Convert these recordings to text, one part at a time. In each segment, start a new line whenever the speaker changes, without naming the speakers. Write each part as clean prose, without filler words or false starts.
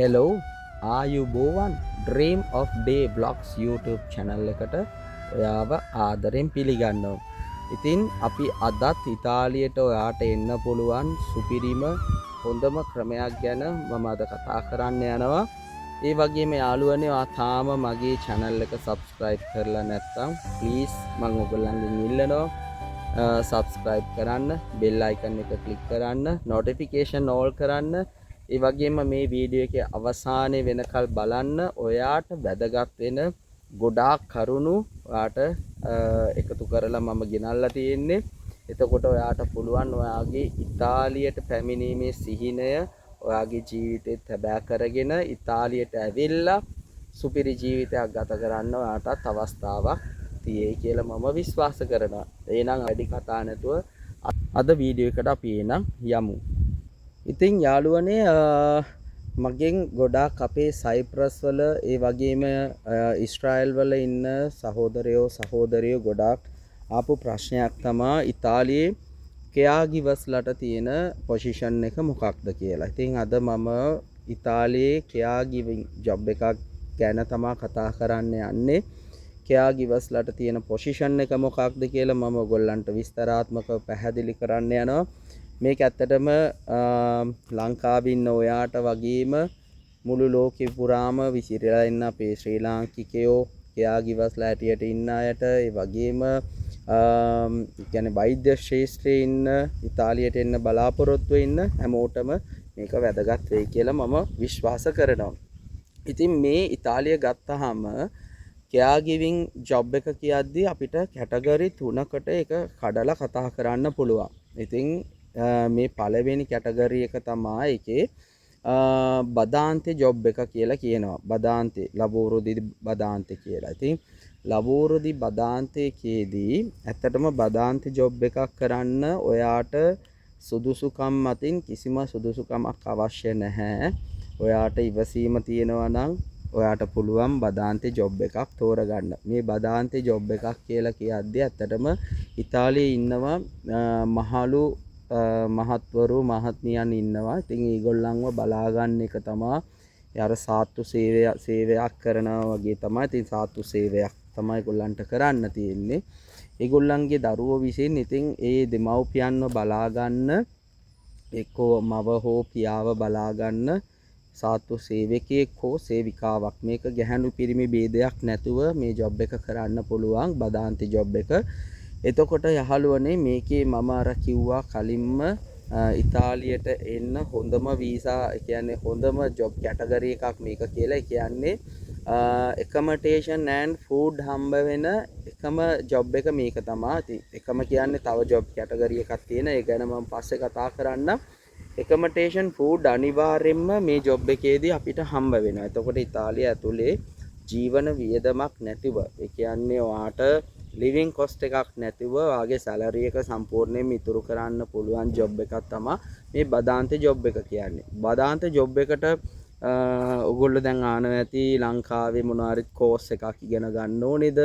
Hello, ආයුබෝවන් Dream of Day Vlogs YouTube channel එකට ඔයාව ආදරෙන් පිළිගන්නවා. ඉතින් අපි අදත් ඉතාලියට ඔයාට එන්න පුළුවන් සුපිරිම හොඳම ක්‍රමයක් ගැන මම අද කතා කරන්න යනවා. ඒ වගේම යාළුවනේ ඔයා තාම මගේ channel එක subscribe කරලා නැත්නම් please මම ඔයගොල්ලන්ගෙන් ඉල්ලනවා subscribe කරන්න, bell icon එක click කරන්න, notification all කරන්න. ඒ වගේම මේ වීඩියෝ එකේ අවසානයේ වෙනකල් බලන්න ඔයාට වැදගත් වෙන ගොඩාක් කරුණු ඔයාට එකතු කරලා මම ගෙනල්ලා තියෙන්නේ. එතකොට ඔයාට පුළුවන් ඔයාගේ ඉතාලියට පැමිණීමේ සිහිනය ඔයාගේ ජීවිතේත් හැබෑ කරගෙන ඉතාලියට ඇවිල්ලා සුපිරි ජීවිතයක් ගත කරන්න ඔයාටත් අවස්ථාවක් තියෙයි කියලා මම විශ්වාස කරනවා. එහෙනම් වැඩි කතා නැතුව අද වීඩියෝ එකට අපි එනම් යමු. ඉතින් යාළුවනේ මගෙන් ගොඩාක් අපේ සයිප්‍රස් වල ඒ වගේම ඊශ්‍රායල් වල ඉන්න සහෝදරයෝ සහෝදරියෝ ගොඩාක් ආපු ප්‍රශ්නයක් තමයි ඉතාලියේ කෙයාගිවර්ස්ලට තියෙන පොසිෂන් එක මොකක්ද කියලා. ඉතින් අද මම ඉතාලියේ කෙයාගිවිං ජොබ් එකක් ගැන තමයි කතා කරන්න යන්නේ. කෙයාගිවර්ස්ලට තියෙන පොසිෂන් එක මොකක්ද කියලා මම ඔයගොල්ලන්ට විස්තරාත්මකව පැහැදිලි කරන්න යනවා. මේක ඇත්තටම ලංකාවේ ඉන්න ඔයාට වගේම මුළු ලෝකෙ පුරාම විසිරලා ඉන්න අපේ ශ්‍රී ලාංකිකයෝ කෙයාගිවර්ස්ලා හැටියට ඉන්න අයට ඒ වගේම කියන්නේ වෛද්‍ය ශාස්ත්‍රයේ ඉන්න ඉතාලියට එන්න බලාපොරොත්තු වෙන්න හැමෝටම මේක වැදගත් වෙයි කියලා මම විශ්වාස කරනවා. ඉතින් මේ ඉතාලිය ගත්තාම කෙයාගිවිං ජොබ් එක කියද්දී අපිට කැටගරි 3කට ඒක කඩලා කතා කරන්න පුළුවන්. ඉතින් මේ පළවෙනි කැටගරි එක තමයි ඒකේ බදාන්තේ ජොබ් එක කියලා කියනවා. බදාන්තේ ලබෝරෝ දි බදාන්තේ කියලා. ඉතින් ලබෝරෝ දි බදාන්තේකේදී ඇත්තටම බදාන්තේ ජොබ් එකක් කරන්න ඔයාට සුදුසුකම් මතින් කිසිම සුදුසුකමක් අවශ්‍ය නැහැ. ඔයාට ඉවසීම තියෙනවා නම් ඔයාට පුළුවන් බදාන්තේ ජොබ් එකක් තෝරගන්න. මේ බදාන්තේ ජොබ් එකක් කියලා කියද්දී ඇත්තටම ඉතාලියේ ඉන්නවා මහලු මහත්වරු මහත්මියන් ඉන්නවා. ඉතින් ඒගොල්ලන්ව බලා ගන්න එක තමයි යාර සාත්තු සේවයක් කරනවා වගේ තමයි. ඉතින් සාත්තු සේවයක් තමයි ඒගොල්ලන්ට කරන්න තියෙන්නේ. ඒගොල්ලන්ගේ දරුවෝ විසින් ඉතින් ඒ දෙමව්පියන්ව බලා ගන්න එක්කෝ මව හෝ පියාව බලා ගන්න සාත්තු සේවකයෙක් හෝ සේවිකාවක් මේක ගැහැණු පිරිමි ભેදයක් නැතුව මේ ජොබ් එක කරන්න පුළුවන් බදාන්ති ජොබ් එක. එතකොට යහළුවනේ මේකේ මම අර කිව්වා කලින්ම ඉතාලියට එන්න හොඳම වීසා කියන්නේ හොඳම ජොබ් කැටගරි එකක් මේක කියලා. ඒ කියන්නේ accommodation and food හම්බ වෙන එකම ජොබ් එක මේක තමයි. ඉතින් එකම කියන්නේ තව ජොබ් කැටගරි එකක් තියෙන. ඒ ගැන මම පස්සේ කතා කරන්නම්. accommodation food අනිවාර්යෙන්ම මේ ජොබ් එකේදී අපිට හම්බ වෙනවා. එතකොට ඉතාලිය ඇතුලේ ජීවන වියදමක් නැතිව ඒ කියන්නේ ඔයාට ලිවිං කොස්ට් එකක් නැතිව වාගේ සැලරි එක සම්පූර්ණයෙන් ඉතුරු කරන්න පුළුවන් ජොබ් එකක් තමයි මේ බදාන්තේ ජොබ් එක කියන්නේ. බදාන්තේ ජොබ් එකට ඔයගොල්ලෝ දැන් ආනවා ඇති ලංකාවේ මොනවාරි කෝස් එකක් ඉගෙන ගන්න ඕනේද?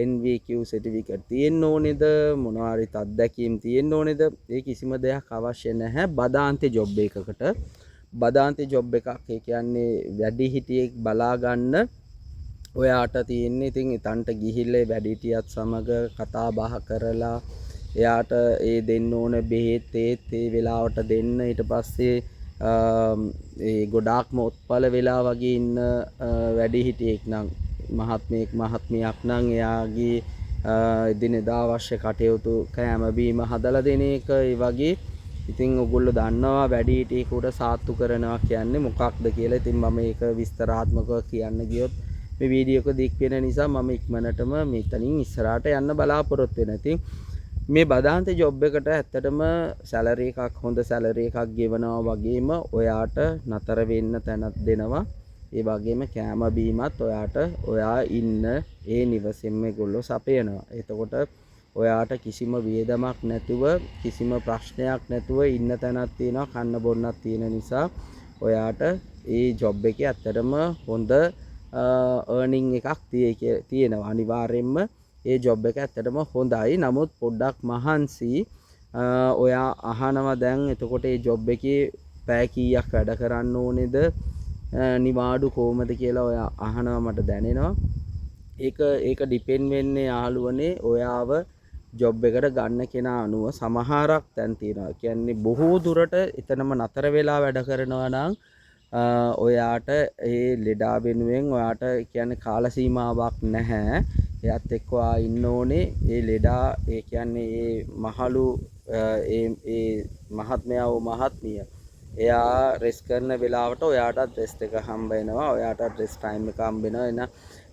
NVQ සර්ටිෆිකට් තියෙන්න ඕනේද? මොනවාරි අත්දැකීම් තියෙන්න ඕනේද? ඒ කිසිම දෙයක් අවශ්‍ය නැහැ බදාන්තේ ජොබ් එකකට. බදාන්තේ ජොබ් එකක් ඒ කියන්නේ වැඩි හිටියෙක් බලා ගන්න ඔයාට තියෙන්නේ. ඉතින් ඉතන්ට ගිහිල්ලා වැඩිහිටියත් සමග කතා බහ කරලා එයාට ඒ දෙන්න ඕන බෙහෙත් ඒ වෙලාවට දෙන්න. ඊට පස්සේ ඒ ගොඩාක්ම උත්පල වෙලා වගේ ඉන්න වැඩිහිටියෙක් නම් මහත්මයෙක් මහත්මියක් නම් එයාගේ දිනදා අවශ්‍ය කටයුතු කෑම බීම හදලා දෙන එක ඒ වගේ. ඉතින් ඔයගොල්ලෝ දන්නවා වැඩිහිටියෙකුට සාත්තු කරනවා කියන්නේ මොකක්ද කියලා. ඉතින් මම ඒක විස්තරාත්මකව කියන්න ගියොත් මේ වීඩියෝ එක දික් වෙන නිසා මම ඉක්මනටම මෙතනින් ඉස්සරහට යන්න බලාපොරොත්තු වෙනවා. ඉතින් මේ බදාන්තේ ජොබ් එකට ඇත්තටම සැලරි එකක් හොඳ සැලරි එකක් ගෙවනවා වගේම ඔයාට නතර වෙන්න තැනක් දෙනවා. ඒ වගේම කෑම බීමත් ඔයාට ඔයා ඉන්න ඒ නිවසෙම ඒගොල්ලෝ සපයනවා. එතකොට ඔයාට කිසිම වියදමක් නැතුව කිසිම ප්‍රශ්නයක් නැතුව ඉන්න තැනක් තියෙනවා, කන්න බොන්නක් තියෙන නිසා ඔයාට ඒ ජොබ් එකේ ඇත්තටම හොඳ earning එකක් තියෙනවා. අනිවාර්යෙන්ම ඒ ජොබ් එක ඇත්තටම හොඳයි. නමුත් පොඩ්ඩක් මහන්සි. ඔයා අහනවා දැන් එතකොට ඒ ජොබ් එකේ පැය කීයක් වැඩ කරන්න ඕනේද? නිවාඩු කොහමද කියලා ඔයා අහනවා මට දැනෙනවා. ඒක ඩිපෙන්ඩ් වෙන්නේ යාළුවනේ ඔයාව ජොබ් එකට ගන්න කෙනා අනුව. සමහරක් තැන් තියෙනවා. කියන්නේ බොහෝ දුරට එතනම නතර වෙලා වැඩ කරනවා නම් ඔයාට ඒ ලෙඩා වෙනුවෙන් ඔයාට කියන්නේ කාල සීමාවක් නැහැ. එයත් එක්ක ඔයා ඉන්න ඕනේ. ඒ ලෙඩා ඒ කියන්නේ ඒ මහලු ඒ මහත්මයා වූ මහත්මිය එයා රෙස් කරන වෙලාවට ඔයාටත් රෙස්ට් එක හම්බ වෙනවා. ඔයාටත් රෙස්ට් ටයිම් එක හම්බ වෙනවා.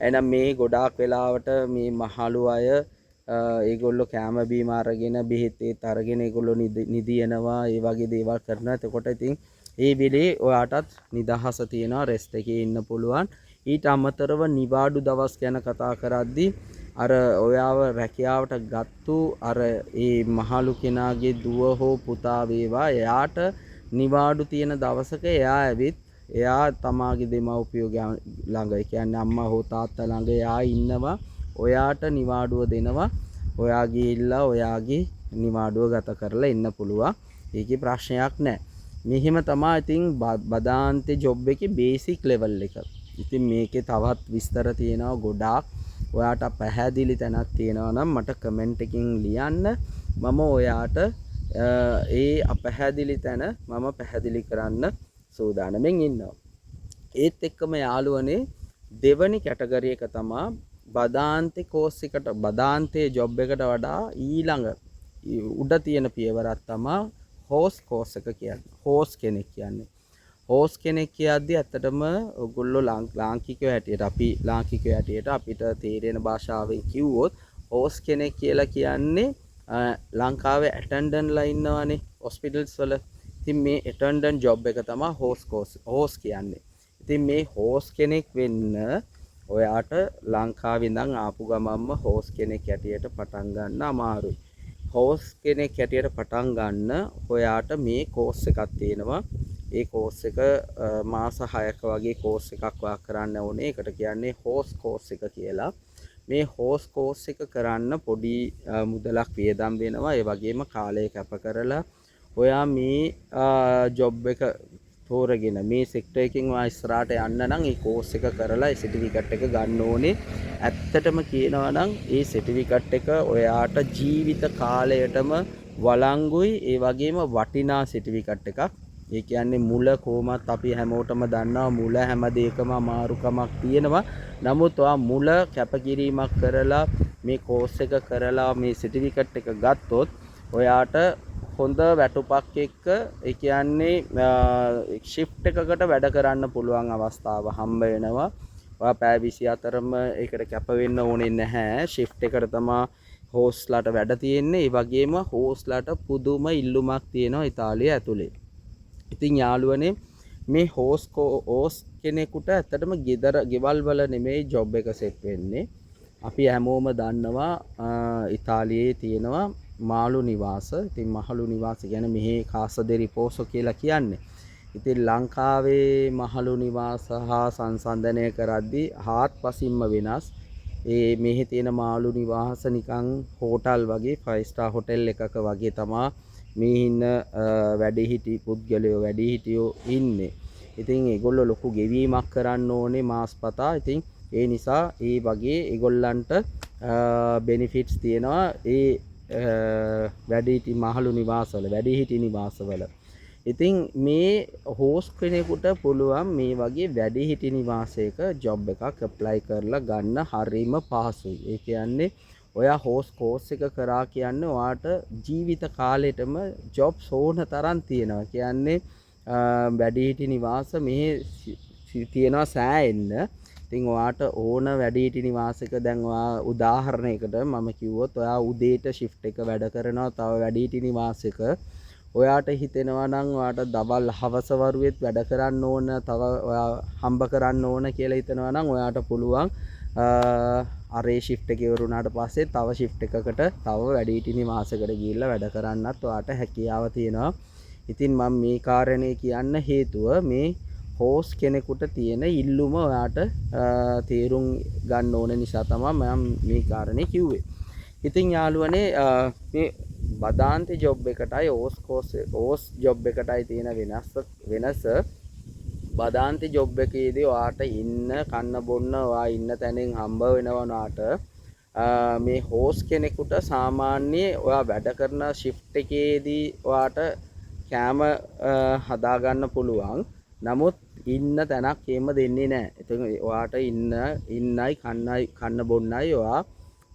එහෙනම් මේ ගොඩාක් වෙලාවට මේ මහලු අය ඒගොල්ලෝ කැම බීම අරගෙන බෙහෙත් ඒත් අරගෙන ඒගොල්ලෝ නිදියනවා. ඒ වගේ දේවල් කරනවා. එතකොට ඉතින් ඒ වෙලේ ඔයාටත් නිදහස තියෙනවා. රෙස්ට් එකේ ඉන්න පුළුවන්. ඊට අමතරව නිවාඩු දවස් ගැන කතා කරද්දී අර ඔයාව රැකියාවට ගත්තු අර ඒ මහලු කෙනාගේ දුව හෝ පුතා වේවා එයාට නිවාඩු තියෙන දවසක එයා ඇවිත් එයා තමාගේ දෙමව්පියෝ ළඟ ඒ කියන්නේ අම්මා හෝ තාත්තා ළඟ එයා ඉන්නවා. ඔයාට නිවාඩුව දෙනවා. ඔයා ගිහිල්ලා ඔයාගේ නිවාඩුව ගත කරලා ඉන්න පුළුවන්. ඒකේ ප්‍රශ්නයක් නැහැ. මෙහෙම තමයි ඉතින් බදාන්තේ ජොබ් එකේ බේසික් ලෙවල් එක. ඉතින් මේකේ තවත් විස්තර තියෙනවා ගොඩාක්. ඔයාට පැහැදිලි තැනක් තියෙනවා නම් මට කමෙන්ට් එකකින් ලියන්න. මම ඔයාට ඒ අපැහැදිලි තැන මම පැහැදිලි කරන්න සූදානම්ෙන් ඉන්නවා. ඒත් එක්කම යාළුවනේ දෙවනි කැටගරි එක තමයි බදාන්තේ කෝස් එකට බදාන්තේ ජොබ් එකට වඩා ඊළඟ උඩ තියෙන පියවරක් තමයි හෝස් කෝස් එක කියන්නේ. හෝස් කෙනෙක් කියන්නේ. හෝස් කෙනෙක් කියද්දි ඇත්තටම ඔයගොල්ලෝ ලාංකිකයෝ හැටියට අපි ලාංකිකයෝ හැටියට අපිට තේරෙන භාෂාවෙන් කිව්වොත් හෝස් කෙනෙක් කියලා කියන්නේ ලංකාවේ ඇටෙන්ඩන්ට්ලා ඉන්නවනේ හොස්පිටල්ස් වල. ඉතින් මේ ඇටෙන්ඩන්ට් ජොබ් එක තමයි හෝස් කියන්නේ. ඉතින් මේ හෝස් කෙනෙක් වෙන්න ඔයාට ලංකාවේ ඉඳන් ආපු ගමන්ම හෝස් කෙනෙක් හැටියට පටන් ගන්න අමාරුයි. හෝස් කෙනෙක් හැටියට පටන් ගන්න ඔයාට මේ කෝස් එකක් තියෙනවා. ඒ කෝස් එක මාස 6ක වගේ කෝස් එකක් වා කරන්න ඕනේ. ඒකට කියන්නේ හෝස් කෝස් එක කියලා. මේ හෝස් කෝස් එක කරන්න පොඩි මුදලක් වියදම් වෙනවා. ඒ වගේම කාලය කැප කරලා ඔයා මේ ජොබ් එක තෝරගෙන මේ සෙක්ටර් එකකින් ඔයා ඉස්සරහට යන්න නම් මේ කෝස් එක කරලා ඒ සර්ටිෆිකට් එක ගන්න ඕනේ. ඇත්තටම කියනවා නම් ඒ සර්ටිෆිකට් එක ඔයාට ජීවිත කාලයටම වළංගුයි. ඒ වගේම වටිනා සර්ටිෆිකට් එකක්. ඒ කියන්නේ මුල කොහොමත් අපි හැමෝටම දන්නවා මුල හැම දෙයකම අමාරුකමක් තියෙනවා. නමුත් ඔයා මුල කැපකිරීමක් කරලා මේ කෝස් එක කරලා මේ සර්ටිෆිකට් එක ගත්තොත් ඔයාට හොඳ වැටුපක් එක්ක ඒ කියන්නේ ෂිෆ්ට් එකකට වැඩ කරන්න පුළුවන් අවස්ථාව හම්බ වෙනවා. ඔයා පැය 24ම ඒකට කැප වෙන්න ඕනේ නැහැ. ෂිෆ්ට් එකට තමයි හෝස්ලාට වැඩ තියෙන්නේ. ඒ වගේම හෝස්ලාට පුදුම ඉල්ලුමක් තියෙනවා ඉතාලිය ඇතුලේ. ඉතින් යාළුවනේ මේ හෝස් කෙනෙකුට ඇත්තටම ගෙවල් වල නෙමෙයි ජොබ් එක සෙට් වෙන්නේ. අපි හැමෝම දන්නවා ඉතාලියේ තියෙනවා මාළු නිවාස. ඉතින් මහලු නිවාස කියන්නේ මෙහි කාසදේ රිපෝසෝ කියලා කියන්නේ. ඉතින් ලංකාවේ මහලු නිවාස හා සංසන්දනය කරද්දී හාත්පසින්ම වෙනස්. ඒ මෙහි තියෙන මාළු නිවාස නිකන් හෝටල් වගේ 5 star හෝටල් එකක වගේ තමයි මේ ඉන්න වැඩිහිටි පුද්ගලයෝ වැඩිහිටියෝ ඉන්නේ. ඉතින් ඒගොල්ලෝ ලොකු ගෙවීමක් කරන්න ඕනේ මාස්පතා. ඉතින් ඒ නිසා ඒ වගේ ඒගොල්ලන්ට බෙනිෆිට්ස් තියෙනවා ඒ වැඩිහිටි මහලු නිවාසවල වැඩිහිටි නිවාසවල. ඉතින් මේ හෝස් කෙනෙකුට පුළුවන් මේ වගේ වැඩිහිටි නිවාසයක ජොබ් එකක් ඇප්ලයි කරලා ගන්න හරිම පහසුයි. ඒ කියන්නේ ඔයා හෝස් කෝස් එක කරා කියන්නේ ඔයාට ජීවිත කාලෙටම ජොබ්ස් ඕන තරම් තියෙනවා. කියන්නේ වැඩිහිටි නිවාස මෙහි තියෙනවා සෑහෙන්න. ඉතින් ඔයාට ඕන වැඩිහිටි නිවාසයක දැන් ඔයා උදාහරණයකට මම කිව්වොත් ඔයා උදේට ෂිෆ්ට් එක වැඩ කරනවා තව වැඩිහිටි නිවාසයක ඔයාට හිතෙනවා නම් ඔයාට දවල් හවස වරුවෙත් වැඩ කරන්න ඕන තව ඔයා හම්බ කරන්න ඕන කියලා හිතනවා නම් ඔයාට පුළුවන් අරේ ෂිෆ්ට් එක ඉවරුණාට පස්සේ තව ෂිෆ්ට් එකකට තව වැඩිහිටි නිවාසයකට ගිහිල්ලා වැඩ කරන්නත් ඔයාට හැකියාව තියෙනවා. ඉතින් මම මේ කාරණේ කියන්න හේතුව මේ හෝස් කෙනෙකුට තියෙන ඉල්ලුම ඔයාට තේරුම් ගන්න ඕන නිසා තමයි මම මේ කාරණේ කිව්වේ. ඉතින් යාළුවනේ මේ බදාන්තේ ජොබ් එකටයි ඕස් ජොබ් එකටයි තියෙන වෙනස බදාන්ති ජොබ් එකේදී ඔයාට ඉන්න කන්න බොන්න ඔයා ඉන්න තැනින් හම්බ වෙනවනාට මේ හෝස් කෙනෙකුට සාමාන්‍ය ඔයා වැඩ කරන ෂිෆ්ට් එකේදී ඔයාට කෑම හදාගන්න පුළුවන්. නමුත් ඉන්න තැනක් එහෙම දෙන්නේ නැහැ. එතකොට ඔයාට ඉන්නයි කන්න බොන්නයි ඔයා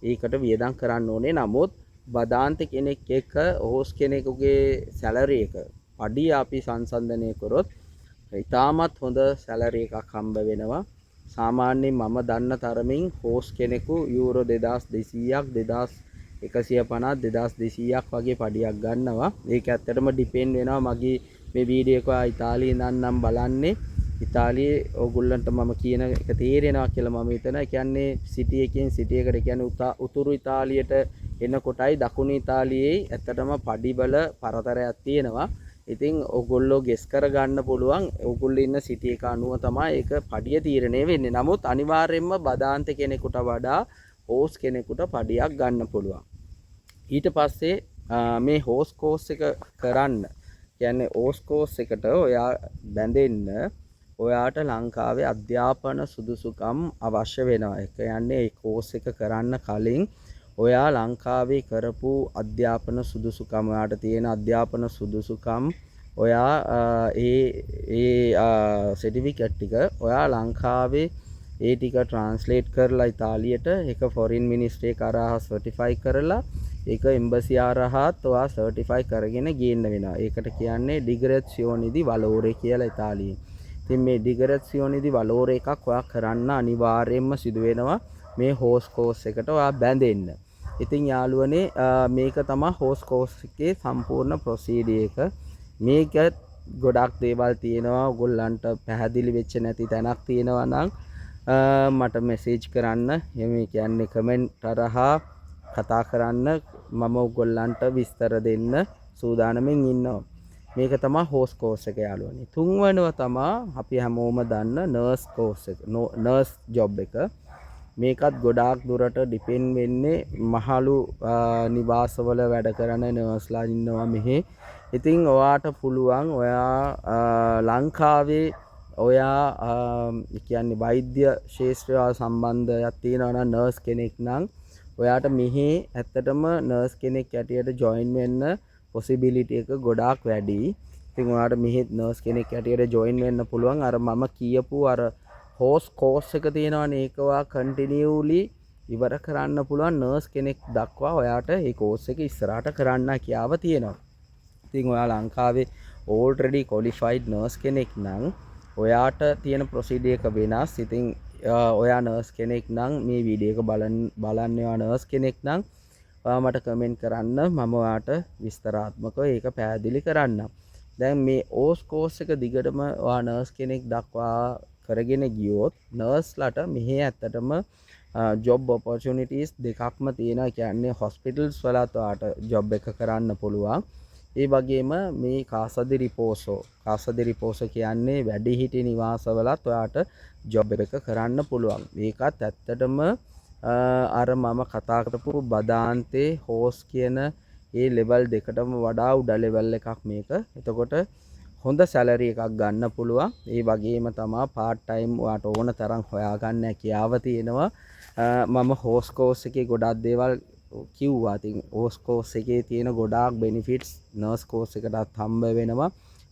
ඒකට වියදම් කරන්න ඕනේ. නමුත් බදාන්ති කෙනෙක් එක්ක හෝස් කෙනෙකුගේ සැලරි එක පඩිය අපි සංසන්දනය කරොත් ඉතාමත් හොඳ සැලරි එකක් හම්බ වෙනවා. සාමාන්‍යයෙන් මම දන්න තරමින් හෝස් කෙනෙකු යූරෝ 2200ක් 2150 2200ක් වගේ පඩියක් ගන්නවා. ඒක ඇත්තටම ඩිපෙන්ඩ් වෙනවා. මගේ මේ වීඩියෝ එක ඉතාලියේ ඉඳන් බලන්නේ. ඉතාලියේ ඕගොල්ලන්ට මම කියන එක තේරෙනවා කියලා මම හිතනවා. ඒ කියන්නේ සිටි එකෙන් සිටි එකට කියන්නේ උතුරු ඉතාලියට එනකොටයි දකුණු ඉතාලියේ ඇත්තටම පඩි බල පරතරයක් තියෙනවා. ඉතින් ඔයගොල්ලෝ ගෙස් කර ගන්න පුළුවන් ඔයගොල්ලෝ ඉන්න සිටි එක අනුව තමයි ඒක පඩිය තීරණය වෙන්නේ. නමුත් අනිවාර්යයෙන්ම බදාන්ත කෙනෙකුට වඩා හෝස් කෙනෙකුට පඩියක් ගන්න පුළුවන්. ඊට පස්සේ මේ හෝස් කෝස් එක කරන්න කියන්නේ හෝස් කෝස් එකට ඔයා බැඳෙන්න ඔයාට ලංකාවේ අධ්‍යාපන සුදුසුකම් අවශ්‍ය වෙනවා. ඒ කියන්නේ මේ කෝස් එක කරන්න කලින් ඔයා ලංකාවේ කරපු අධ්‍යාපන සුදුසුකම් ඔයාට තියෙන අධ්‍යාපන සුදුසුකම් ඔයා ඒ සර්ටිෆිකේට් ටික ඔයා ලංකාවේ ඒ ටික ට්‍රාන්ස්ලේට් කරලා ඉතාලියට ඒක ෆොරින් මිනිස්ට්‍රි එක හරහා සර්ටිෆයි කරලා ඒක එම්බසි හරහාත් ඔයා සර්ටිෆයි කරගෙන ගේන්න වෙනවා. ඒකට කියන්නේ ඩිග්‍රෙසියෝනි ඩි වලෝරේ කියලා ඉතාලියෙන්. ඉතින් මේ ඩිග්‍රෙසියෝනි ඩි වලෝරේ එකක් ඔයා කරන්න අනිවාර්යයෙන්ම සිදු වෙනවා මේ හෝස් කෝස් එකට ඔයා බැඳෙන්න. ඉතින් යාළුවනේ මේක තමයි හෝස් කෝස් එකේ සම්පූර්ණ ප්‍රොසීඩියර් එක. මේක ගොඩක් දේවල් තියෙනවා. ඔයගොල්ලන්ට පැහැදිලි වෙච්ච නැති තැනක් තියෙනවා නම් මට මෙසේජ් කරන්න. එහෙම කියන්නේ කමෙන්ට් හරහා කතා කරන්න. මම ඔයගොල්ලන්ට විස්තර දෙන්න සූදානම්ෙන් ඉන්නවා. මේක තමයි හෝස් කෝස් එක යාළුවනේ. තුන්වෙනිව තමයි අපි හැමෝම දන්න නර්ස් කෝස් එක. නර්ස් ජොබ් එක. මේකත් ගොඩාක් දුරට ඩිපෙන්ඩ් වෙන්නේ මහලු නිවාසවල වැඩ කරන නර්ස්ලා ඉන්නවා මෙහි. ඉතින් ඔයාට පුළුවන් ඔයා ලංකාවේ ඔයා කියන්නේ වෛද්‍ය ශාස්ත්‍රය සම්බන්ධයක් තියෙනවා නම් නර්ස් කෙනෙක් නම් ඔයාට මෙහි ඇත්තටම නර්ස් කෙනෙක් ඇටියට ජොයින් වෙන්න possibility එක ගොඩාක් වැඩි. ඉතින් ඔයාට මෙහි නර්ස් කෙනෙක් ඇටියට ජොයින් වෙන්න පුළුවන්. අර මම කියපු අර හෝස් කෝස් එක තියෙනවානේ ඒක ඔයා කන්ටිනියුලි ඉවර කරන්න පුළුවන් නර්ස් කෙනෙක් දක්වා ඔයාට ඒ කෝස් එක ඉස්සරහට කරන්න කියාව තියෙනවා. ඉතින් ඔයා ලංකාවේ already qualified nurse කෙනෙක් නම් ඔයාට තියෙන ප්‍රොසීඩියර් එක වෙනස්. ඉතින් ඔයා නර්ස් කෙනෙක් නම් මේ වීඩියෝ එක බලන්න ඔයා නර්ස් කෙනෙක් නම් ඔයා මට කමෙන්ට් කරන්න. මම ඔයාට විස්තරාත්මකව ඒක පැහැදිලි කරන්නම්. දැන් මේ ඕස් කෝස් එක දිගටම ඔයා නර්ස් කෙනෙක් දක්වා කරගෙන ගියොත් නර්ස්ලාට මෙහි ඇත්තටම ජොබ් ඔපොර්චුනිටිස් දෙකක්ම තියෙනවා. කියන්නේ හොස්පිටල්ස් වලත් ඔයාට ජොබ් එක කරන්න පුළුවන්. ඒ වගේම මේ කාසදි රිපෝසෝ කියන්නේ වැඩිහිටි නිවාසවලත් ඔයාට ජොබ් එක කරන්න පුළුවන්. ඒකත් ඇත්තටම අර මම කතා කරපු බදාන්තේ හෝස් කියන ඒ ලෙවල් දෙකටම වඩා උඩ ලෙවල් එකක් මේක. එතකොට හොඳ සැලරි එකක් ගන්න පුළුවන්. ඒ වගේම තමයි පාර්ට් ටයිම් ඔයාට ඕන තරම් හොයාගන්න හැකියාව තියෙනවා. මම හෝස් කෝස් එකේ ගොඩක් දේවල් කිව්වා. ඉතින් හෝස් කෝස් එකේ තියෙන ගොඩාක් බෙනිෆිට්ස් නර්ස් කෝස් එකටත් හම්බ වෙනවා.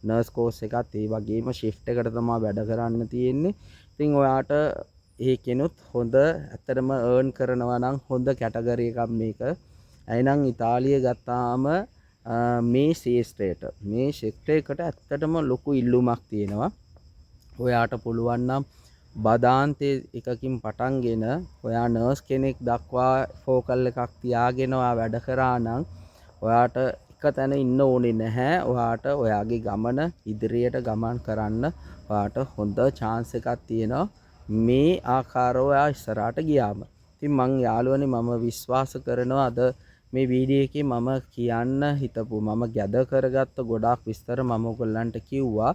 නර්ස් කෝස් එකත් ඒ වගේම ෂිෆ්ට් එකට තමයි වැඩ කරන්න තියෙන්නේ. ඉතින් ඔයාට ඒකෙනුත් හොඳ ඇත්තටම earn කරනවා නම් හොඳ කැටගරි එකක් මේක. එහෙනම් ඉතාලිය ගත්තාම මේ ශේෂ්ත්‍රයකට ඇත්තටම ලොකු ඉල්ලුමක් තියෙනවා. ඔයාට පුළුවන් නම් බදාන්තේ එකකින් පටන්ගෙන ඔයා නර්ස් කෙනෙක් දක්වා ෆෝකල් එකක් තියාගෙන ඔයා වැඩ කරා නම් ඔයාට එක තැන ඉන්න ඕනේ නැහැ. ඔයාට ඔයාගේ ගමන ඉදිරියට ගමන් කරන්න ඔයාට හොඳ chance එකක් තියෙනවා මේ ආකාරව ඔයා ඉස්සරහට ගියාම. ඉතින් මං යාළුවනේ මම විශ්වාස කරනවා අද මේ වීඩියෝ එකේ මම කියන්න හිතපු මම ගැද කරගත්ත ගොඩාක් විස්තර මම ඔයගොල්ලන්ට කිව්වා.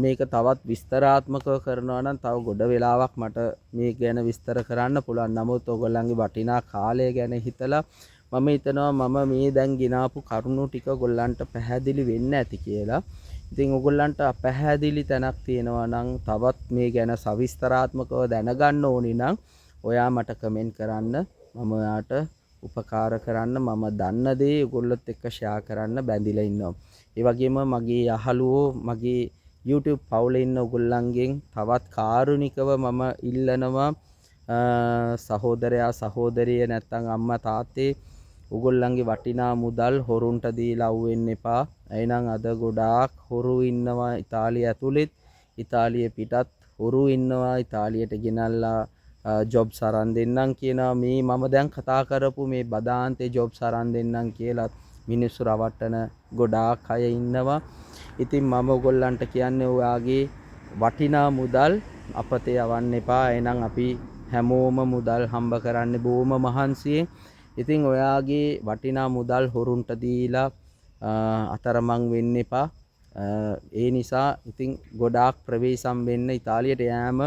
මේක තවත් විස්තරාත්මකව කරනවා නම් තව ගොඩ වෙලාවක් මට මේ ගැන විස්තර කරන්න පුළුවන්. නමුත් ඔයගොල්ලන්ගේ වටිනා කාලය ගැන හිතලා මම හිතනවා මම මේ දැන් ගినాපු කරුණු ටික ඔයගොල්ලන්ට පැහැදිලි වෙන්න ඇති කියලා. ඉතින් ඔයගොල්ලන්ට පැහැදිලි තැනක් තියෙනවා නම් තවත් මේ ගැන සවිස්තරාත්මකව දැනගන්න ඕනි නම් ඔයා මට කමෙන්ට් කරන්න. මම ඔයාට උපකාර කරන්න, මම දන්න දේ ඔයගොල්ලොත් එක්ක ෂෙයා කරන්න බැඳිලා ඉන්නවා. ඒ වගේම මගේ යහළුවෝ, මගේ YouTube පවුලේ ඉන්න ඔයගොල්ලන්ගෙන් තවත් කාරුණිකව මම ඉල්ලනවා, සහෝදරයා සහෝදරිය නැත්තම් අම්මා තාත්තේ ඔයගොල්ලන්ගේ වටිනා මුදල් හොරුන්ට දීලා අවුෙන්න එපා. එහෙනම් අද ගොඩාක් හොරු ඉන්නවා ඉතාලිය ඇතුළෙත්, ඉතාලිය පිටත් හොරු ඉන්නවා. ඉතාලියට ගෙනල්ලා ජොබ්ස් අරන් දෙන්නම් කියනවා. මේ මම දැන් කතා කරපු මේ බදාන්තේ ජොබ්ස් අරන් දෙන්නම් කියලා මිනිස්සු රවට්ටන ගොඩාක් අය ඉන්නවා. ඉතින් මම ඔයගොල්ලන්ට කියන්නේ ඔයාගේ වටිනා මුදල් අපතේ යවන්න එපා. එහෙනම් අපි හැමෝම මුදල් හම්බ කරන්නේ බොහොම මහන්සියෙන්. ඉතින් ඔයාගේ වටිනා මුදල් හොරුන්ට දීලා අතරමං වෙන්න එපා. ඒ නිසා ඉතින් ගොඩාක් ප්‍රවේශම් වෙන්න. ඉතාලියට යෑම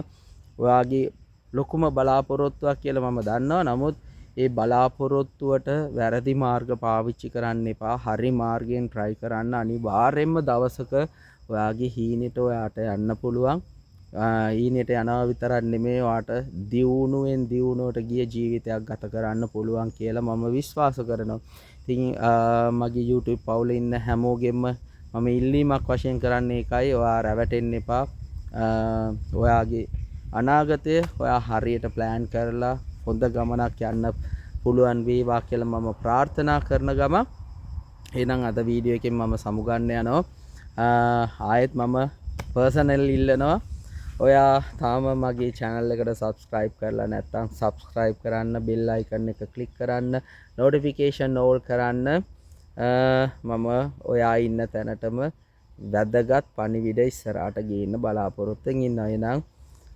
ඔයාගේ ලොකුම බලාපොරොත්තුවක් කියලා මම දන්නවා. නමුත් ඒ බලාපොරොත්තුවට වැරදි මාර්ග පාවිච්චි කරන්න එපා. හරි මාර්ගයෙන් try කරන්න. අනිවාර්යයෙන්ම දවසක ඔයාගේ හීනෙට ඔයාට යන්න පුළුවන්. ඊනෙට යනවා විතරක් නෙමෙයි, ඔයාට දියුණුවෙන් දියුණුවට ගිය ජීවිතයක් ගත කරන්න පුළුවන් කියලා මම විශ්වාස කරනවා. ඉතින් මගේ YouTube පවුලේ ඉන්න හැමෝගෙම මම ඉල්ලීමක් වශයෙන් කරන්නේ ඒකයි, ඔයා රැවටෙන්න එපා. ඔයාගේ අනාගතය ඔයා හරියට ප්ලෑන් කරලා හොඳ ගමනක් යන්න පුළුවන් වේවා කියලා මම ප්‍රාර්ථනා කරන ගම. එහෙනම් අද වීඩියෝ එකෙන් මම සමුගන්න යනවා. ආයෙත් මම පර්සනල් ඉල්ලනවා, ඔයා තාම මගේ channel එකට subscribe කරලා නැත්නම් subscribe කරන්න, bell icon එක click කරන්න, notification all කරන්න. මම ඔයා ඉන්න තැනටම වැදගත් පණිවිඩ ඉස්සරහට ගේන්න බලාපොරොත්තුෙන් ඉන්නවා. එහෙනම්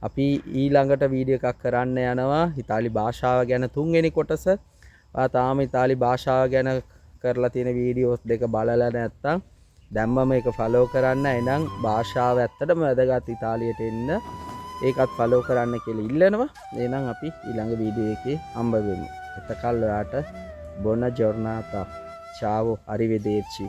අපි ඊළඟට වීඩියෝ එකක් කරන්න යනවා ඉතාලි භාෂාව ගැන තුන්වෙනි කොටස. ඔයා තාම ඉතාලි භාෂාව ගැන කරලා තියෙන වීඩියෝස් දෙක බලලා නැත්නම් දැම්මම ඒක ෆලෝ කරන්න. එහෙනම් භාෂාව ඇත්තටම වැදගත් ඉතාලියට එන්න. ඒකත් ෆලෝ කරන්න කියලා ඉල්ලනවා. එහෙනම් අපි ඊළඟ වීඩියෝ එකේ හම්බ වෙමු. එතකල් ඔයාට බොන ජොර්නාතා. චාවෝ, අරිවෙදේර්චි.